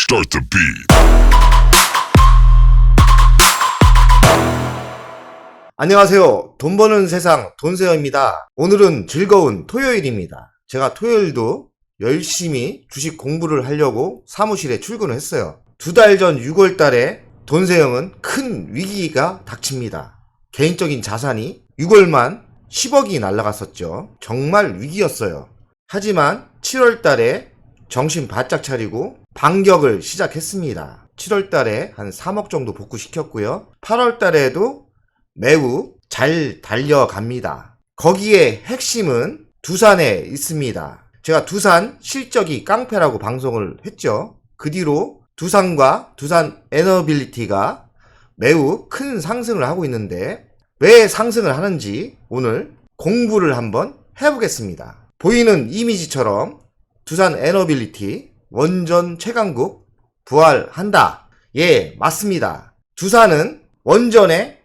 Start the beat. 안녕하세요. 돈 버는 세상 돈세어입니다. 오늘은 즐거운 토요일입니다. 제가 토요일도 열심히 주식 공부를 하려고 사무실에 출근을 했어요. 2달 전 6월 달에 돈세형은 큰 위기가 닥칩니다. 개인적인 자산이 6월만 10억이 날라갔었죠. 정말 위기였어요. 하지만 7월 달에 정신 바짝 차리고 반격을 시작했습니다. 7월 달에 한 3억 정도 복구시켰고요. 8월 달에도 매우 잘 달려갑니다. 거기에 핵심은 두산에 있습니다. 제가 두산 실적이 깡패라고 방송을 했죠. 그 뒤로 두산과 두산 에너빌리티가 매우 큰 상승을 하고 있는데 왜 상승을 하는지 오늘 공부를 한번 해보겠습니다. 보이는 이미지처럼 두산 에너빌리티 원전 최강국 부활한다. 예, 맞습니다. 두산은 원전의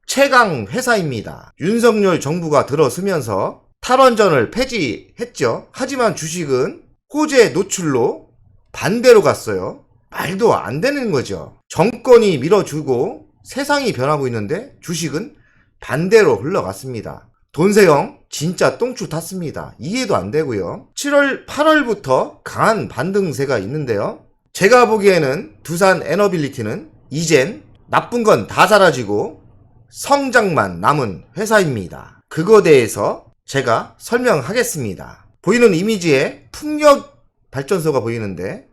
최강 회사입니다. 윤석열 정부가 들어서면서 탈원전을 폐지했죠. 하지만 주식은 호재 노출로 반대로 갔어요. 말도 안 되는 거죠. 정권이 밀어주고 세상이 변하고 있는데 주식은 반대로 흘러갔습니다. 돈세형 진짜 똥줄 탔습니다. 이해도 안 되고요. 7월, 8월부터 강한 반등세가 있는데요. 제가 보기에는 두산 에너빌리티는 이젠 나쁜 건 다 사라지고 성장만 남은 회사입니다. 그거 대해서 제가 설명하겠습니다. 보이는 이미지에 풍력 발전소가 보이는데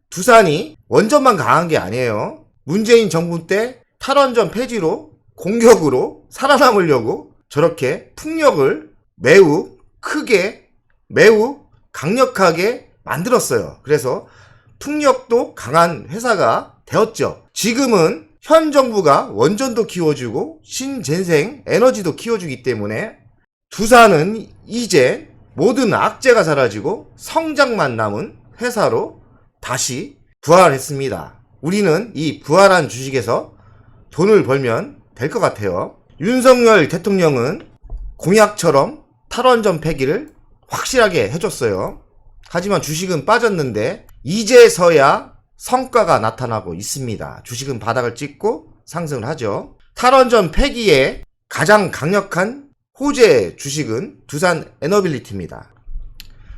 두산이 원전만 강한 게 아니에요. 문재인 정부 때 탈원전 폐지로 공격으로 살아남으려고 저렇게 풍력을 매우 크게 매우 강력하게 만들었어요. 그래서 풍력도 강한 회사가 되었죠. 지금은 현 정부가 원전도 키워주고 신재생 에너지도 키워주기 때문에 두산은 이제 모든 악재가 사라지고 성장만 남은 회사로 다시 부활했습니다. 우리는 이 부활한 주식에서 돈을 벌면 될 것 같아요. 윤석열 대통령은 공약처럼 탈원전 폐기를 확실하게 해줬어요. 하지만 주식은 빠졌는데 이제서야 성과가 나타나고 있습니다. 주식은 바닥을 찍고 상승을 하죠. 탈원전 폐기에 가장 강력한 호재 주식은 두산 에너빌리티입니다.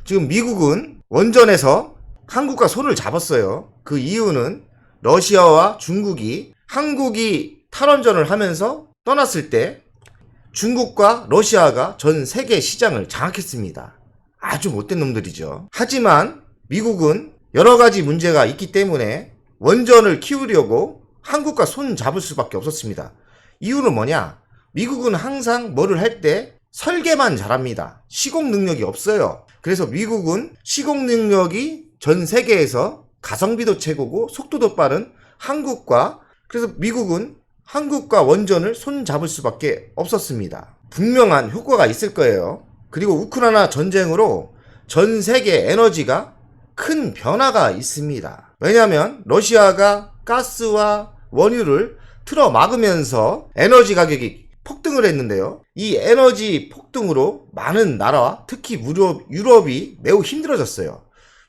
지금 미국은 원전에서 한국과 손을 잡았어요. 그 이유는 러시아와 중국이 한국이 탈원전을 하면서 떠났을 때 중국과 러시아가 전 세계 시장을 장악했습니다. 아주 못된 놈들이죠. 하지만 미국은 여러 가지 문제가 있기 때문에 원전을 키우려고 한국과 손 잡을 수밖에 없었습니다. 이유는 뭐냐? 미국은 항상 뭐를 할 때 설계만 잘합니다. 시공 능력이 없어요. 그래서 미국은 시공 능력이 전 세계에서 가성비도 최고고 속도도 빠른 한국과 그래서 미국은 한국과 원전을 손 잡을 수밖에 없었습니다. 분명한 효과가 있을 거예요. 그리고 우크라이나 전쟁으로 전 세계 에너지가 큰 변화가 있습니다. 왜냐하면 러시아가 가스와 원유를 틀어 막으면서 에너지 가격이 폭등을 했는데요. 이 에너지 폭등으로 많은 나라와 특히 유럽이 매우 힘들어졌어요.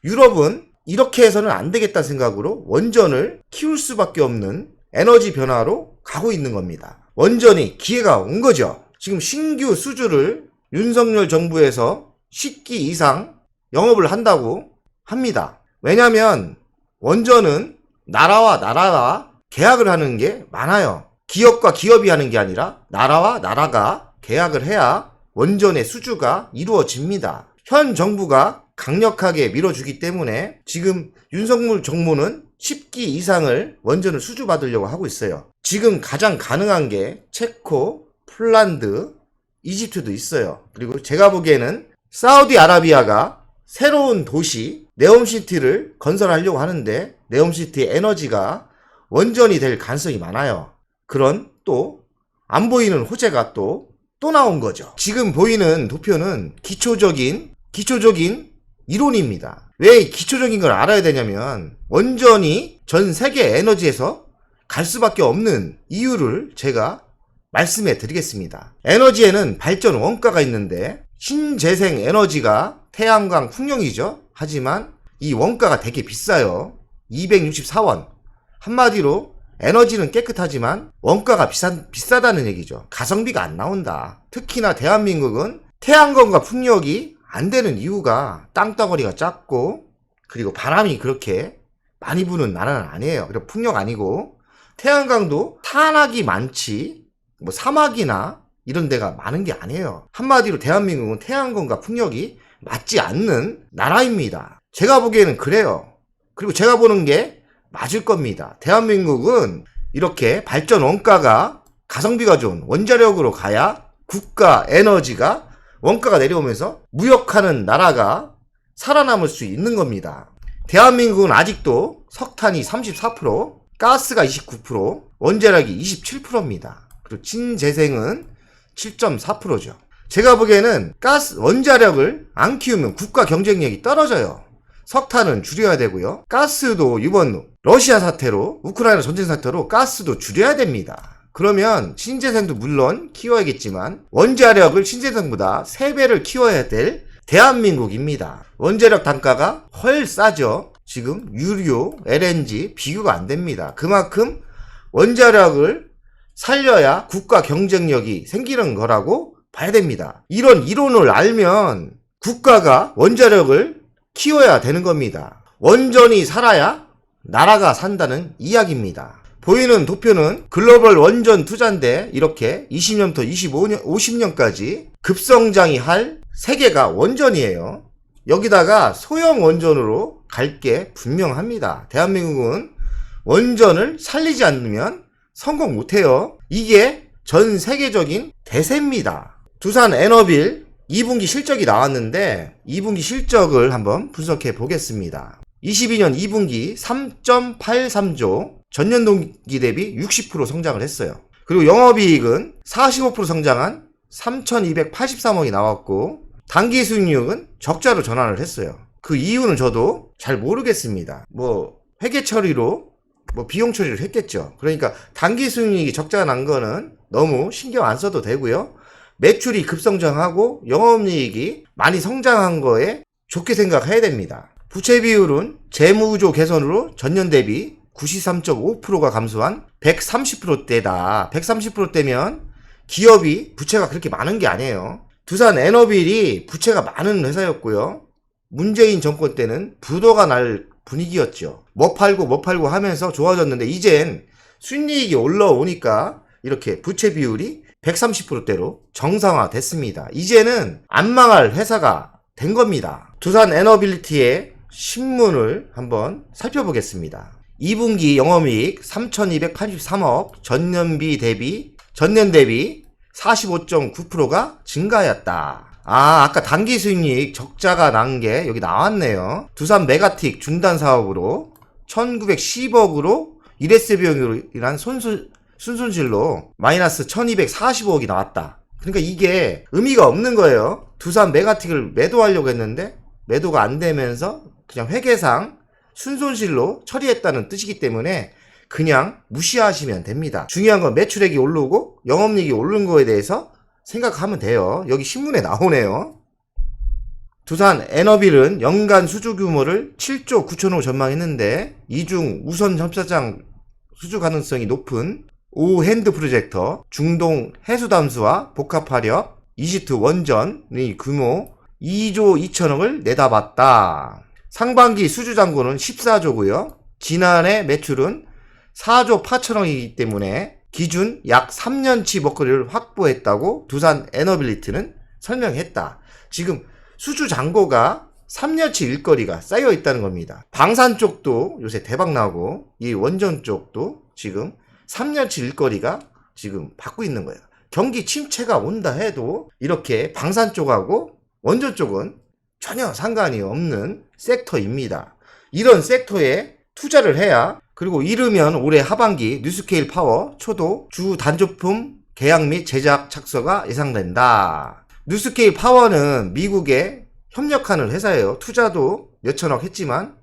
유럽은 이렇게 해서는 안 되겠다 생각으로 원전을 키울 수밖에 없는 에너지 변화로 가고 있는 겁니다. 원전이 기회가 온 거죠. 지금 신규 수주를 윤석열 정부에서 10기 이상 영업을 한다고 합니다. 왜냐하면 원전은 나라와 나라가 계약을 하는 게 많아요. 기업과 기업이 하는 게 아니라 나라와 나라가 계약을 해야 원전의 수주가 이루어집니다. 현 정부가 강력하게 밀어주기 때문에 지금 윤석열 정부는 10기 이상을 원전을 수주받으려고 하고 있어요. 지금 가장 가능한 게 체코, 폴란드, 이집트도 있어요. 그리고 제가 보기에는 사우디아라비아가 새로운 도시 네옴시티를 건설하려고 하는데 네옴시티 에너지가 원전이 될 가능성이 많아요. 그런 또 안 보이는 호재가 또 나온 거죠. 지금 보이는 도표는 기초적인 이론입니다. 왜 기초적인 걸 알아야 되냐면 원전이 전 세계 에너지에서 갈 수밖에 없는 이유를 제가 말씀해 드리겠습니다. 에너지에는 발전 원가가 있는데 신재생 에너지가 태양광 풍력이죠. 하지만 이 원가가 되게 비싸요. 264원. 한마디로 에너지는 깨끗하지만 원가가 비싸다는 얘기죠. 가성비가 안 나온다. 특히나 대한민국은 태양광과 풍력이 안 되는 이유가 땅덩어리가 작고, 그리고 바람이 그렇게 많이 부는 나라는 아니에요. 그리고 풍력 아니고, 태양광도 탄압이 많지 뭐 사막이나 이런 데가 많은 게 아니에요. 한마디로 대한민국은 태양광과 풍력이 맞지 않는 나라입니다. 제가 보기에는 그래요. 그리고 제가 보는 게 맞을 겁니다. 대한민국은 이렇게 발전 원가가 가성비가 좋은 원자력으로 가야 국가 에너지가 원가가 내려오면서 무역하는 나라가 살아남을 수 있는 겁니다. 대한민국은 아직도 석탄이 34%, 가스가 29%, 원자력이 27%입니다. 그리고 신재생은 7.4%죠. 제가 보기에는 원자력을 안 키우면 국가 경쟁력이 떨어져요. 석탄은 줄여야 되고요. 가스도 이번 러시아 사태로, 우크라이나 전쟁 사태로 가스도 줄여야 됩니다. 그러면 신재생도 물론 키워야겠지만 원자력을 신재생보다 3배를 키워야 될 대한민국입니다. 원자력 단가가 헐 싸죠. 지금 유료, LNG 비교가 안 됩니다. 그만큼 원자력을 살려야 국가 경쟁력이 생기는 거라고 봐야 됩니다. 이런 이론을 알면 국가가 원자력을 키워야 되는 겁니다. 원전이 살아야 나라가 산다는 이야기입니다. 보이는 도표는 글로벌 원전 투자인데 이렇게 20년부터 25년, 50년까지 급성장이 할 세계가 원전이에요. 여기다가 소형 원전으로 갈 게 분명합니다. 대한민국은 원전을 살리지 않으면 성공 못해요. 이게 전 세계적인 대세입니다. 두산 에너빌 2분기 실적이 나왔는데 2분기 실적을 한번 분석해 보겠습니다. 22년 2분기 3.83조, 전년 동기 대비 60% 성장을 했어요. 그리고 영업이익은 45% 성장한 3,283억이 나왔고, 당기 수익률은 적자로 전환을 했어요. 그 이유는 저도 잘 모르겠습니다. 회계 처리로 비용 처리를 했겠죠. 그러니까 당기 수익률이 적자가 난 거는 너무 신경 안 써도 되고요. 매출이 급성장하고 영업이익이 많이 성장한 거에 좋게 생각해야 됩니다. 부채 비율은 재무구조 개선으로 전년 대비 93.5%가 감소한 130%대다. 130%대면 기업이 부채가 그렇게 많은 게 아니에요. 두산 에너빌이 부채가 많은 회사였고요. 문재인 정권 때는 부도가 날 분위기였죠. 뭐 팔고 하면서 좋아졌는데 이젠 순이익이 올라오니까 이렇게 부채 비율이 130%대로 정상화됐습니다. 이제는 안 망할 회사가 된 겁니다. 두산 에너빌리티의 신문을 한번 살펴보겠습니다. 2분기 영업이익 3,283억, 전년 대비 45.9%가 증가하였다. 아까 단기 수익률 적자가 난 게 여기 나왔네요. 두산 메가틱 중단 사업으로 1,910억으로 일회세 비용이란 순손실로 마이너스 1,245억이 나왔다. 그러니까 이게 의미가 없는 거예요. 두산 메가틱을 매도하려고 했는데 매도가 안 되면서 그냥 회계상 순손실로 처리했다는 뜻이기 때문에 그냥 무시하시면 됩니다. 중요한 건 매출액이 오르고 영업이익이 오른 거에 대해서 생각하면 돼요. 여기 신문에 나오네요. 두산 에너빌은 연간 수주 규모를 7조 9천억 전망했는데 이 중 우선 협사장 수주 가능성이 높은 오핸드 프로젝터, 중동 해수담수와 복합화력, 이지트 원전의 규모 2조 2천억을 내다봤다. 상반기 수주 잔고는 14조고요. 지난해 매출은 4조 8천억이기 때문에 기준 약 3년치 먹거리를 확보했다고 두산 에너빌리티는 설명했다. 지금 수주 잔고가 3년치 일거리가 쌓여 있다는 겁니다. 방산 쪽도 요새 대박 나고 이 원전 쪽도 지금 3년치 일거리가 지금 받고 있는 거예요. 경기 침체가 온다 해도 이렇게 방산 쪽하고 원전 쪽은 전혀 상관이 없는 섹터입니다. 이런 섹터에 투자를 해야, 그리고 이르면 올해 하반기 뉴스케일 파워 초도 주 단조품 계약 및 제작 착수가 예상된다. 뉴스케일 파워는 미국에 협력하는 회사예요. 투자도 몇천억 했지만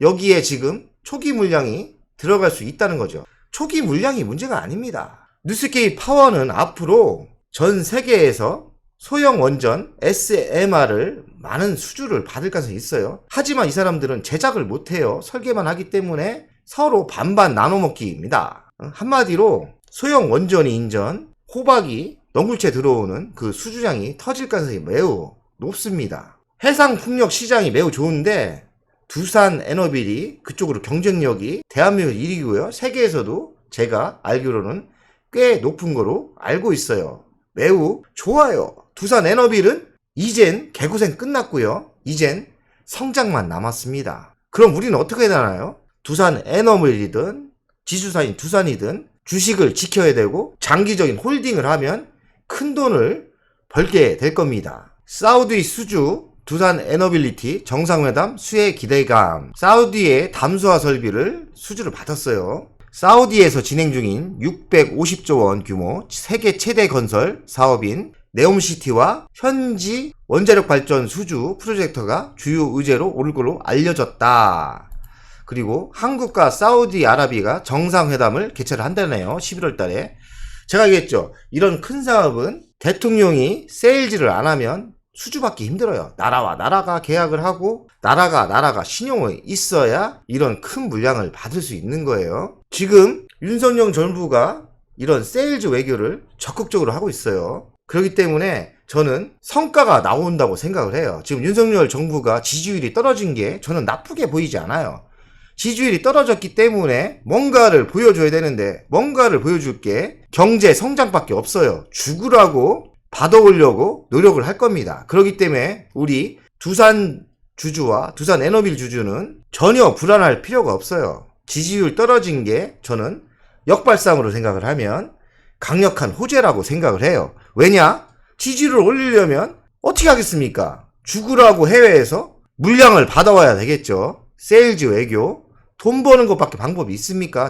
여기에 지금 초기 물량이 들어갈 수 있다는 거죠. 초기 물량이 문제가 아닙니다. 뉴스케일 파워는 앞으로 전 세계에서 소형 원전 SMR을 많은 수주를 받을 가능성이 있어요. 하지만 이 사람들은 제작을 못해요. 설계만 하기 때문에 서로 반반 나눠먹기입니다. 한마디로 소형 원전이 인전, 호박이 넝굴채 들어오는 그 수주량이 터질 가능성이 매우 높습니다. 해상 풍력 시장이 매우 좋은데 두산 에너빌이 그쪽으로 경쟁력이 대한민국 1위고요. 세계에서도 제가 알기로는 꽤 높은 거로 알고 있어요. 매우 좋아요. 두산 에너빌은 이젠 개고생 끝났고요. 이젠 성장만 남았습니다. 그럼 우리는 어떻게 해야 되나요? 두산 에너빌이든 지주사인 두산이든 주식을 지켜야 되고 장기적인 홀딩을 하면 큰 돈을 벌게 될 겁니다. 사우디 수주 두산 에너빌리티 정상회담 수혜 기대감. 사우디의 담수화 설비를 수주를 받았어요. 사우디에서 진행 중인 650조 원 규모 세계 최대 건설 사업인 네옴시티와 현지 원자력 발전 수주 프로젝트가 주요 의제로 오를 걸로 알려졌다. 그리고 한국과 사우디아라비아가 정상회담을 개최를 한다네요. 11월 달에. 제가 얘기했죠. 이런 큰 사업은 대통령이 세일즈를 안 하면 수주받기 힘들어요. 나라와 나라가 계약을 하고 나라가 신용이 있어야 이런 큰 물량을 받을 수 있는 거예요. 지금 윤석열 정부가 이런 세일즈 외교를 적극적으로 하고 있어요. 그렇기 때문에 저는 성과가 나온다고 생각을 해요. 지금 윤석열 정부가 지지율이 떨어진 게 저는 나쁘게 보이지 않아요. 지지율이 떨어졌기 때문에 뭔가를 보여줘야 되는데 뭔가를 보여줄 게 경제 성장밖에 없어요. 죽으라고 받아오려고 노력을 할 겁니다. 그렇기 때문에 우리 두산 주주와 두산 에너빌 주주는 전혀 불안할 필요가 없어요. 지지율 떨어진 게 저는 역발상으로 생각을 하면 강력한 호재라고 생각을 해요. 왜냐? 지지율을 올리려면 어떻게 하겠습니까? 죽으라고 해외에서 물량을 받아와야 되겠죠. 세일즈 외교. 돈 버는 것밖에 방법이 있습니까?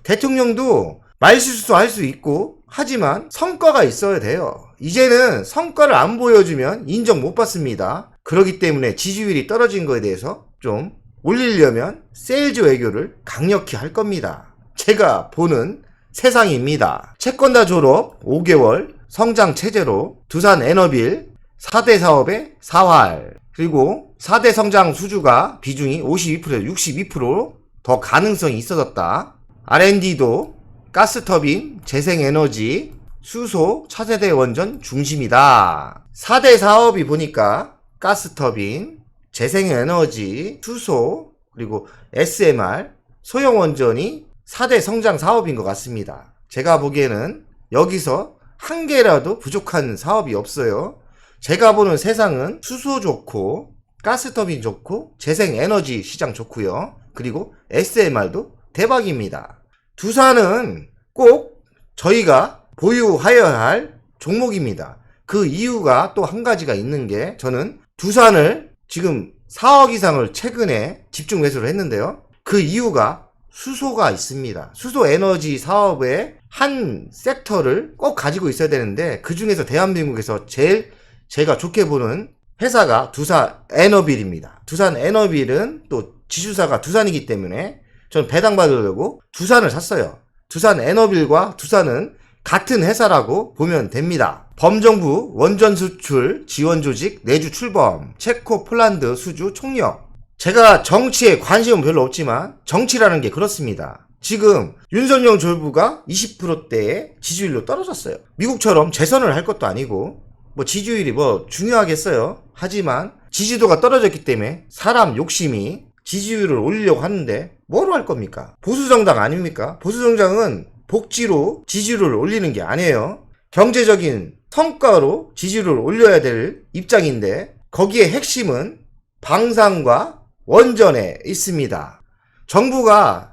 대통령도 말실수 할 수 있고 하지만 성과가 있어야 돼요. 이제는 성과를 안 보여주면 인정 못 받습니다. 그렇기 때문에 지지율이 떨어진 거에 대해서 좀 올리려면 세일즈 외교를 강력히 할 겁니다. 제가 보는 세상입니다. 채권다 졸업 5개월 성장 체제로 두산 에너빌 4대 사업의 4활 그리고 4대 성장 수주가 비중이 52%에서 62%더 가능성이 있어졌다. R&D도 가스터빈, 재생에너지, 수소, 차세대 원전 중심이다. 4대 사업이 보니까 가스터빈, 재생에너지, 수소, 그리고 SMR, 소형원전이 4대 성장 사업인 것 같습니다. 제가 보기에는 여기서 한 개라도 부족한 사업이 없어요. 제가 보는 세상은 수소 좋고 가스터빈 좋고 재생에너지 시장 좋고요. 그리고 SMR도 대박입니다. 두산은 꼭 저희가 보유하여야 할 종목입니다. 그 이유가 또 한 가지가 있는 게 저는 두산을 지금 4억 이상을 최근에 집중 매수를 했는데요. 그 이유가 수소가 있습니다. 수소 에너지 사업의 한 섹터를 꼭 가지고 있어야 되는데 그 중에서 대한민국에서 제일 제가 좋게 보는 회사가 두산 에너빌입니다. 두산 에너빌은 또 지주사가 두산이기 때문에 저는 배당 받으려고 두산을 샀어요. 두산 에너빌과 두산은 같은 회사라고 보면 됩니다. 범정부 원전 수출 지원 조직 내주 출범, 체코 폴란드 수주 총력. 제가 정치에 관심은 별로 없지만 정치라는 게 그렇습니다. 지금 윤석열 정부가 20%대의 지지율로 떨어졌어요. 미국처럼 재선을 할 것도 아니고 뭐 지지율이 뭐 중요하겠어요. 하지만 지지도가 떨어졌기 때문에 사람 욕심이 지지율을 올리려고 하는데 뭐로 할 겁니까? 보수정당 아닙니까? 보수정당은 복지로 지지율을 올리는 게 아니에요. 경제적인 성과로 지지율을 올려야 될 입장인데 거기에 핵심은 방산과 원전에 있습니다. 정부가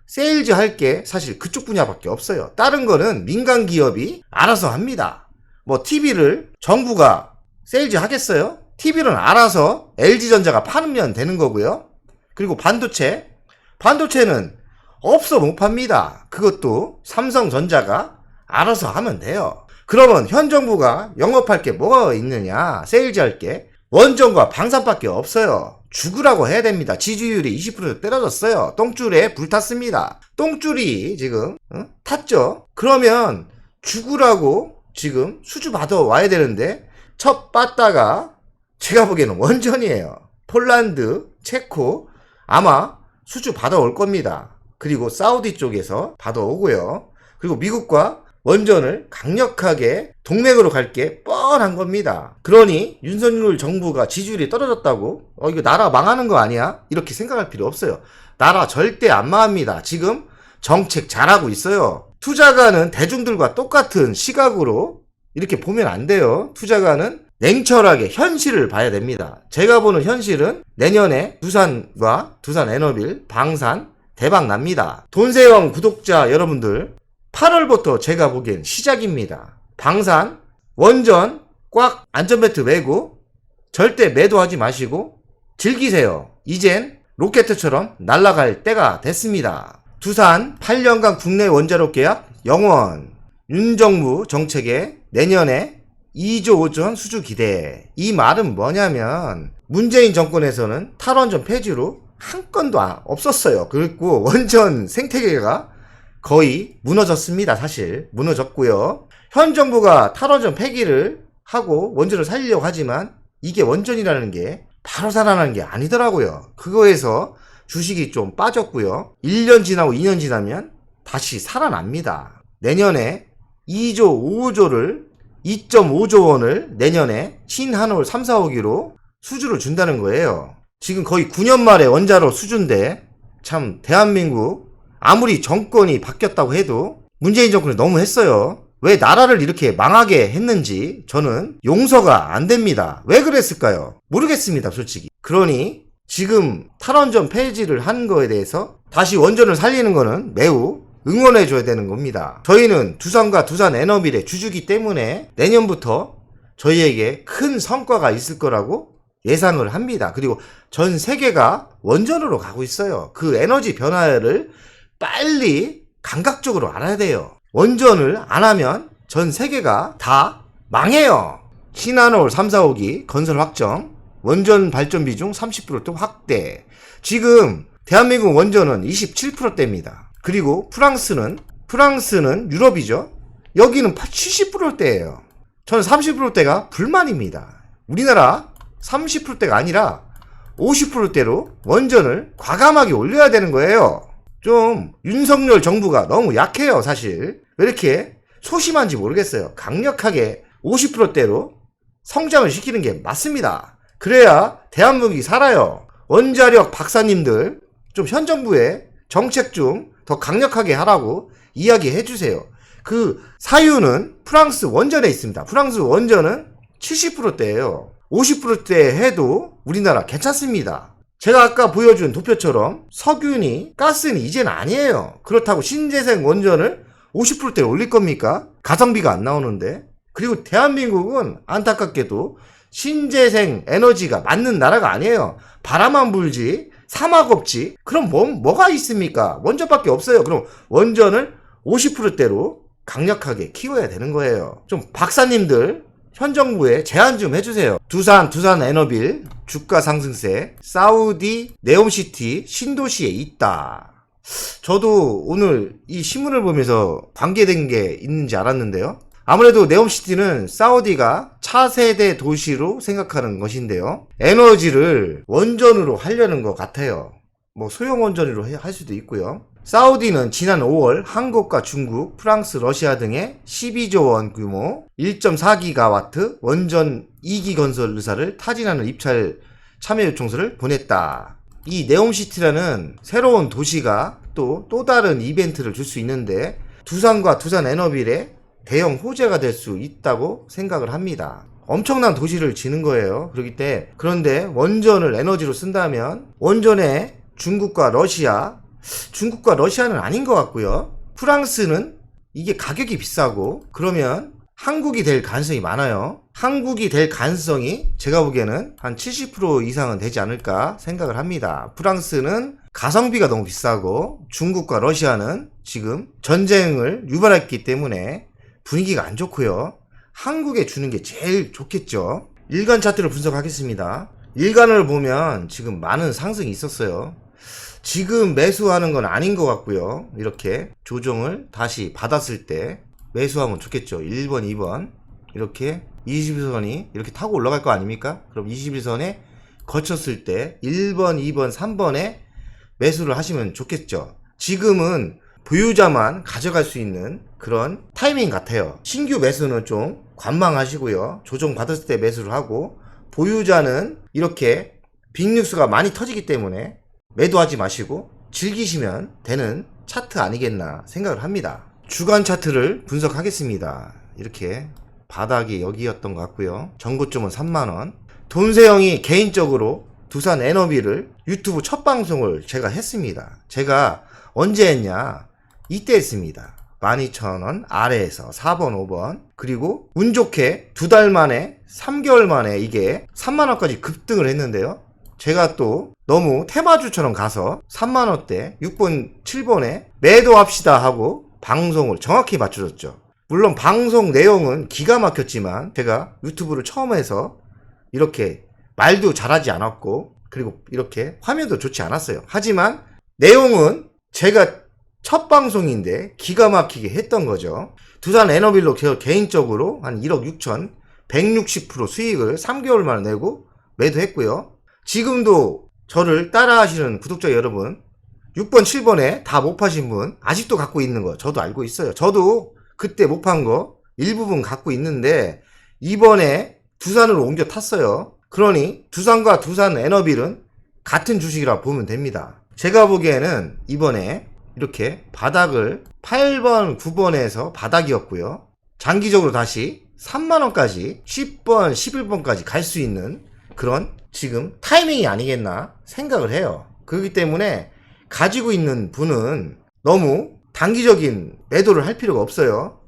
세일즈 할 게 사실 그쪽 분야밖에 없어요. 다른 거는 민간 기업이 알아서 합니다. 뭐 TV를 정부가 세일즈 하겠어요? TV는 알아서 LG전자가 파면 되는 거고요. 그리고 반도체는 없어 못 팝니다. 그것도 삼성전자가 알아서 하면 돼요. 그러면 현 정부가 영업할 게 뭐가 있느냐? 세일즈 할 게 원전과 방산밖에 없어요. 죽으라고 해야 됩니다. 지지율이 20% 떨어졌어요. 똥줄에 불탔습니다. 똥줄이 지금 탔죠? 그러면 죽으라고 지금 수주 받아 와야 되는데 첫 빠따가 제가 보기에는 원전이에요. 폴란드, 체코 아마 수주 받아올 겁니다. 그리고 사우디 쪽에서 받아오고요. 그리고 미국과 원전을 강력하게 동맹으로 갈 게 뻔한 겁니다. 그러니 윤석열 정부가 지지율이 떨어졌다고 이거 나라 망하는 거 아니야? 이렇게 생각할 필요 없어요. 나라 절대 안 망합니다. 지금 정책 잘하고 있어요. 투자가는 대중들과 똑같은 시각으로 이렇게 보면 안 돼요. 투자가는 냉철하게 현실을 봐야 됩니다. 제가 보는 현실은 내년에 두산과 두산에너빌, 방산 대박 납니다. 돈세영 구독자 여러분들 8월부터 제가 보기엔 시작입니다. 방산, 원전 꽉 안전벨트 매고 절대 매도하지 마시고 즐기세요. 이젠 로켓처럼 날아갈 때가 됐습니다. 두산 8년간 국내 원자력 계약 영원. 윤정부 정책에 내년에 2조 5천 수주 기대. 이 말은 뭐냐면 문재인 정권에서는 탈원전 폐지로 한 건도 없었어요. 그리고 원전 생태계가 거의 무너졌습니다. 사실 무너졌고요. 현 정부가 탈원전 폐기를 하고 원전을 살리려고 하지만 이게 원전이라는 게 바로 살아나는 게 아니더라고요. 그거에서 주식이 좀 빠졌고요. 1년 지나고 2년 지나면 다시 살아납니다. 내년에 2조 5조를 2.5조 원을 내년에 신한올 3, 4호기로 수주를 준다는 거예요. 지금 거의 9년 만에 원자로 수주인데 참 대한민국 아무리 정권이 바뀌었다고 해도 문재인 정권이 너무 했어요. 왜 나라를 이렇게 망하게 했는지 저는 용서가 안 됩니다. 왜 그랬을까요? 모르겠습니다, 솔직히. 그러니 지금 탈원전 폐지를 한 거에 대해서 다시 원전을 살리는 거는 매우 응원해줘야 되는 겁니다. 저희는 두산과 두산에너빌의 주주기 때문에 내년부터 저희에게 큰 성과가 있을 거라고 예상을 합니다. 그리고 전 세계가 원전으로 가고 있어요. 그 에너지 변화를 빨리 감각적으로 알아야 돼요. 원전을 안 하면 전 세계가 다 망해요. 신한올 3, 4호기 건설 확정, 원전 발전 비중 30% 확대. 지금 대한민국 원전은 27%대입니다. 그리고 프랑스는 유럽이죠. 여기는 70%대예요. 저는 30%대가 불만입니다. 우리나라 30%대가 아니라 50%대로 원전을 과감하게 올려야 되는 거예요. 좀 윤석열 정부가 너무 약해요. 사실 왜 이렇게 소심한지 모르겠어요. 강력하게 50%대로 성장을 시키는 게 맞습니다. 그래야 대한민국이 살아요. 원자력 박사님들 좀 현 정부의 정책 좀 더 강력하게 하라고 이야기해 주세요. 그 사유는 프랑스 원전에 있습니다. 프랑스 원전은 70%대예요. 50%대 해도 우리나라 괜찮습니다. 제가 아까 보여준 도표처럼 석유니 가스니 이제는 아니에요. 그렇다고 신재생 원전을 50%대 올릴 겁니까? 가성비가 안 나오는데. 그리고 대한민국은 안타깝게도 신재생 에너지가 맞는 나라가 아니에요. 바람만 불지 사막 없지. 그럼 뭐가 있습니까? 원전밖에 없어요. 그럼 원전을 50%대로 강력하게 키워야 되는 거예요. 좀 박사님들 현 정부에 제안 좀 해주세요. 두산에너빌 주가 상승세 사우디 네옴시티 신도시에 있다. 저도 오늘 이 신문을 보면서 관계된 게 있는지 알았는데요. 아무래도 네옴시티는 사우디가 차세대 도시로 생각하는 것인데요. 에너지를 원전으로 하려는 것 같아요. 뭐 소형 원전으로 할 수도 있고요. 사우디는 지난 5월 한국과 중국, 프랑스, 러시아 등의 12조 원 규모 1.4기가와트 원전 2기 건설 의사를 타진하는 입찰 참여 요청서를 보냈다. 이 네옴시티라는 새로운 도시가 또 다른 이벤트를 줄 수 있는데 두산과 두산에너빌의 대형 호재가 될 수 있다고 생각을 합니다. 엄청난 도시를 지는 거예요. 그런데 원전을 에너지로 쓴다면 원전에 중국과 러시아는 아닌 것 같고요. 프랑스는 이게 가격이 비싸고 그러면 한국이 될 가능성이 많아요. 한국이 될 가능성이 제가 보기에는 한 70% 이상은 되지 않을까 생각을 합니다. 프랑스는 가성비가 너무 비싸고 중국과 러시아는 지금 전쟁을 유발했기 때문에 분위기가 안 좋고요. 한국에 주는 게 제일 좋겠죠. 일간 차트를 분석하겠습니다. 일간을 보면 지금 많은 상승이 있었어요. 지금 매수하는 건 아닌 것 같고요. 이렇게 조정을 다시 받았을 때 매수하면 좋겠죠. 1번, 2번 이렇게 21선이 이렇게 타고 올라갈 거 아닙니까? 그럼 21선에 거쳤을 때 1번, 2번, 3번에 매수를 하시면 좋겠죠. 지금은 보유자만 가져갈 수 있는 그런 타이밍 같아요. 신규 매수는 좀 관망하시고요. 조정 받았을 때 매수를 하고, 보유자는 이렇게 빅뉴스가 많이 터지기 때문에 매도하지 마시고 즐기시면 되는 차트 아니겠나 생각을 합니다. 주간 차트를 분석하겠습니다. 이렇게 바닥이 여기였던 것 같고요. 전고점은 3만원. 돈세영이 개인적으로 두산 에너비를 유튜브 첫 방송을 제가 했습니다. 제가 언제 했냐? 이때 했습니다. 12,000원 아래에서 4번, 5번. 그리고 운 좋게 2달 만에, 3개월 만에 이게 3만원까지 급등을 했는데요. 제가 또 너무 테마주처럼 가서 3만원대 6번, 7번에 매도합시다 하고 방송을 정확히 맞춰줬죠. 물론 방송 내용은 기가 막혔지만 제가 유튜브를 처음 해서 이렇게 말도 잘하지 않았고, 그리고 이렇게 화면도 좋지 않았어요. 하지만 내용은 제가 첫 방송인데 기가 막히게 했던 거죠. 두산 에너빌로 제가 개인적으로 한 1억 6천 160% 수익을 3개월 만에 내고 매도했고요. 지금도 저를 따라 하시는 구독자 여러분, 6번 7번에 다 못 파신 분 아직도 갖고 있는 거 저도 알고 있어요. 저도 그때 못 판 거 일부분 갖고 있는데 이번에 두산으로 옮겨 탔어요. 그러니 두산과 두산 에너빌은 같은 주식이라 보면 됩니다. 제가 보기에는 이번에 이렇게 바닥을 8번, 9번에서 바닥이었고요. 장기적으로 다시 3만원까지 10번, 11번까지 갈 수 있는 그런 지금 타이밍이 아니겠나 생각을 해요. 그렇기 때문에 가지고 있는 분은 너무 단기적인 매도를 할 필요가 없어요.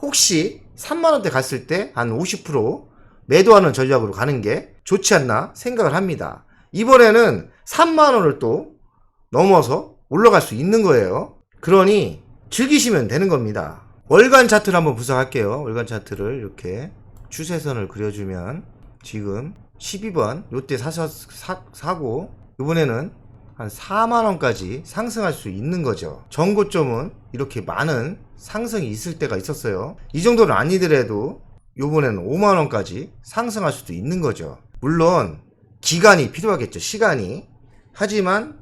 혹시 3만원대 갔을 때 한 50% 매도하는 전략으로 가는 게 좋지 않나 생각을 합니다. 이번에는 3만원을 또 넘어서 올라갈 수 있는 거예요. 그러니 즐기시면 되는 겁니다. 월간 차트를 한번 분석할게요. 월간 차트를 이렇게 추세선을 그려주면 지금 12번 요때 사고 이번에는 한 4만원까지 상승할 수 있는 거죠. 전고점은 이렇게 많은 상승이 있을 때가 있었어요. 이 정도는 아니더라도 요번에는 5만원까지 상승할 수도 있는 거죠. 물론 기간이 필요하겠죠. 시간이. 하지만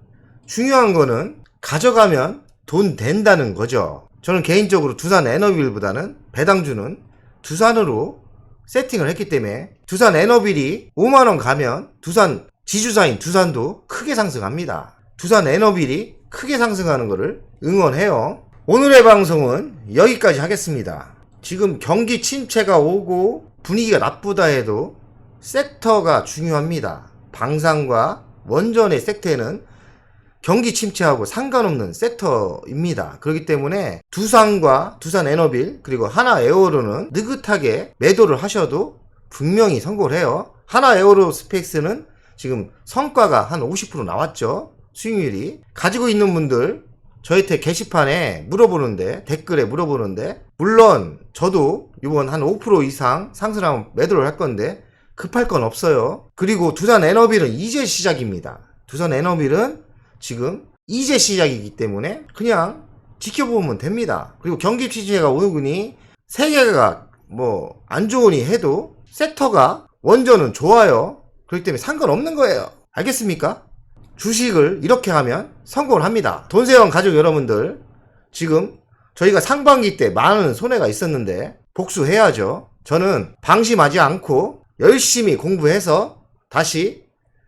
중요한 거는 가져가면 돈 된다는 거죠. 저는 개인적으로 두산 에너빌보다는 배당주는 두산으로 세팅을 했기 때문에 두산 에너빌이 5만원 가면 두산 지주사인 두산도 크게 상승합니다. 두산 에너빌이 크게 상승하는 것을 응원해요. 오늘의 방송은 여기까지 하겠습니다. 지금 경기 침체가 오고 분위기가 나쁘다 해도 섹터가 중요합니다. 방산과 원전의 섹터에는 경기 침체하고 상관없는 섹터입니다. 그렇기 때문에 두산과 두산 에너빌 그리고 하나 에어로는 느긋하게 매도를 하셔도 분명히 성공을 해요. 하나 에어로스페이스는 지금 성과가 한 50% 나왔죠. 수익률이. 가지고 있는 분들 저희한테 게시판에 물어보는데, 댓글에 물어보는데, 물론 저도 이번 한 5% 이상 상승하면 매도를 할 건데 급할 건 없어요. 그리고 두산 에너빌은 이제 시작입니다. 두산 에너빌은 지금 이제 시작이기 때문에 그냥 지켜보면 됩니다. 그리고 경기 침체가 오느니 세계가 뭐 안 좋으니 해도 섹터가 원전은 좋아요. 그렇기 때문에 상관없는 거예요. 알겠습니까? 주식을 이렇게 하면 성공을 합니다. 돈세영 가족 여러분들, 지금 저희가 상반기 때 많은 손해가 있었는데 복수해야죠. 저는 방심하지 않고 열심히 공부해서 다시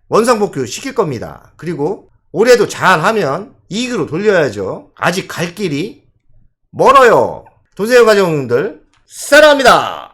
원상복귀 시킬 겁니다. 그리고 올해도 잘하면 이익으로 돌려야죠. 아직 갈 길이 멀어요. 돈세영 가족분들 사랑합니다.